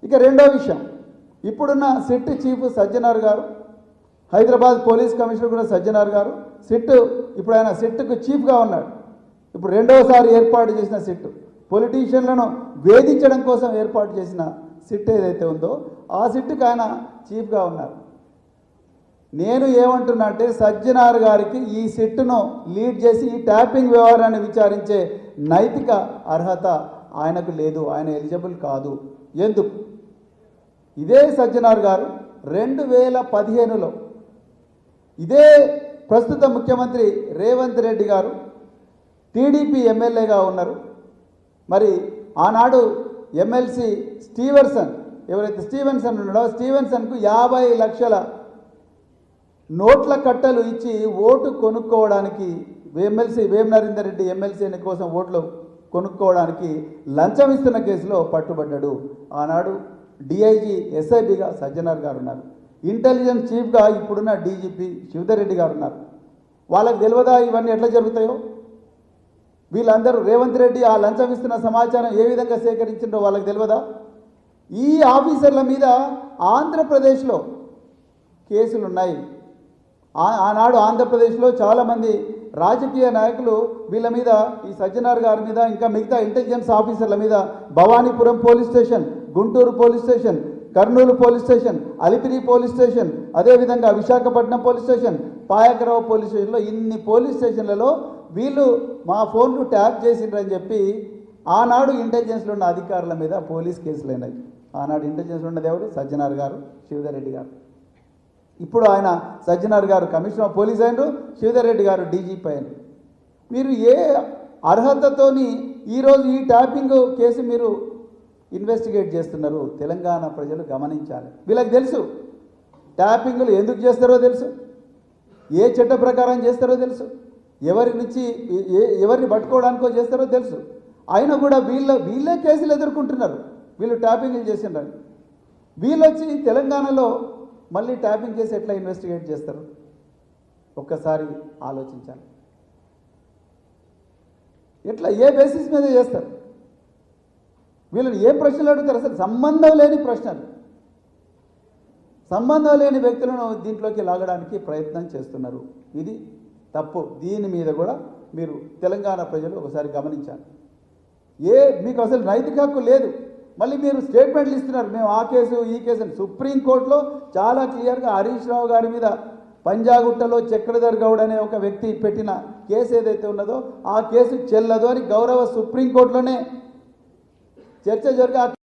ఇక రెండో విషయం, ఇప్పుడున్న సిట్ చీఫ్ సజ్జనార్ గారు, హైదరాబాద్ పోలీస్ కమిషనర్ కూడా సజ్జనార్ గారు, ఇప్పుడు ఆయన సిట్కు చీఫ్గా ఉన్నాడు. ఇప్పుడు రెండవసారి ఏర్పాటు చేసిన సిట్, పొలిటీషియన్లను వేధించడం కోసం ఏర్పాటు చేసిన సిట్ ఏదైతే ఉందో ఆ సిట్కి ఆయన చీఫ్గా ఉన్నారు. నేను ఏమంటున్నా అంటే సజ్జనార్ గారికి ఈ సిట్ను లీడ్ చేసి ఈ ట్యాపింగ్ వ్యవహారాన్ని విచారించే నైతిక అర్హత ఆయనకు లేదు, ఆయన ఎలిజిబుల్ కాదు. ఎందుకు? ఇదే సజ్జనార్ గారు 2015లో ఇదే ప్రస్తుత ముఖ్యమంత్రి రేవంత్ రెడ్డి గారు టీడీపీ ఎమ్మెల్యేగా ఉన్నారు. మరి ఆనాడు ఎమ్మెల్సీ ఎవరైతే స్టీవెన్సన్ ఉన్నాడో స్టీవెన్సన్కు 50 లక్షల నోట్ల కట్టలు ఇచ్చి ఓటు కొనుక్కోవడానికి, ఎమ్మెల్సీ వేం నరేందర్ రెడ్డి ఎమ్మెల్సీ కోసం ఓట్లు కొనుక్కోవడానికి లంచం ఇస్తున్న కేసులో పట్టుబడ్డాడు. ఆనాడు డిఐజీ ఎస్ఐబిగా సజ్జనార్ గారు ఉన్నారు. ఇంటెలిజెన్స్ చీఫ్గా ఇప్పుడున్న డీజీపీ శివధర్ రెడ్డి గారు ఉన్నారు. వాళ్ళకి తెలియదా ఇవన్నీ ఎట్లా జరుగుతాయో? వీళ్ళందరూ రేవంత్ రెడ్డి ఆ లంచం ఇస్తున్న సమాచారం ఏ విధంగా సేకరించిందో వాళ్ళకి తెలియదా? ఈ ఆఫీసర్ల మీద ఆంధ్రప్రదేశ్లో కేసులు ఉన్నాయి. ఆనాడు ఆంధ్రప్రదేశ్లో చాలామంది రాజకీయ నాయకులు వీళ్ళ మీద, ఈ సజ్జనార్ గారి మీద, ఇంకా మిగతా ఇంటెలిజెన్స్ ఆఫీసర్ల మీద Bhavanipuram police station, Guntur police station, Kurnool police station, Alipiri police station, అదేవిధంగా Visakhapatnam police station, Payakarao police స్టేషన్లో ఇన్ని పోలీస్ స్టేషన్లలో వీళ్ళు మా ఫోన్లు ట్యాప్ చేసిండ్రని చెప్పి ఆనాడు ఇంటెలిజెన్స్లో ఉన్న అధికారుల మీద పోలీస్ కేసులు అయినాయి. ఆనాడు ఇంటెలిజెన్స్లో ఉన్నది ఎవరు? సజ్జనార్ గారు, శివధర్ రెడ్డి గారు. ఇప్పుడు ఆయన సజ్జనార్ గారు కమిషనర్ ఆఫ్ పోలీస్ అయినరు, శివధర్ రెడ్డి గారు డీజీపీ అయినరు. మీరు ఏ అర్హతతోని ఈరోజు ఈ ట్యాపింగ్ కేసు మీరు ఇన్వెస్టిగేట్ చేస్తున్నారు? తెలంగాణ ప్రజలు గమనించాలి. వీళ్ళకి తెలుసు ట్యాపింగ్లు ఎందుకు చేస్తారో తెలుసు, ఏ చట్ట ప్రకారం చేస్తారో తెలుసు, ఎవరిని పట్టుకోవడానికో చేస్తారో తెలుసు. అయినా కూడా వీళ్ళే కేసులు ఎదుర్కొంటున్నారు. వీళ్ళు ట్యాపింగ్లు చేసిండ్రని. వీళ్ళు వచ్చి తెలంగాణలో మళ్ళీ ట్యాపింగ్ చేసి ఎట్లా ఇన్వెస్టిగేట్ చేస్తారు? ఒక్కసారి ఆలోచించాలి. ఎట్లా, ఏ బేసిస్ మీద చేస్తారు? వీళ్ళని ఏ ప్రశ్నలు అడుగుతారు? అసలు సంబంధం లేని ప్రశ్నలు, సంబంధం లేని వ్యక్తులను దీంట్లోకి లాగడానికి ప్రయత్నం చేస్తున్నారు. ఇది తప్పు. దీని మీద కూడా మీరు తెలంగాణ ప్రజలు ఒకసారి గమనించాలి. మీకు అసలు నైతిక హక్కు లేదు. మళ్ళీ మీరు స్టేట్మెంట్లు ఇస్తున్నారు, మేము ఆ కేసు ఈ కేసు అని. సుప్రీంకోర్టులో చాలా క్లియర్గా హరీష్ రావు గారి మీద పంజాగుట్టలో చక్రధర్ గౌడ్ అనే ఒక వ్యక్తి పెట్టిన కేసు ఏదైతే ఉన్నదో ఆ కేసు చెల్లదు అని గౌరవ సుప్రీంకోర్టులోనే చర్చ జరిగి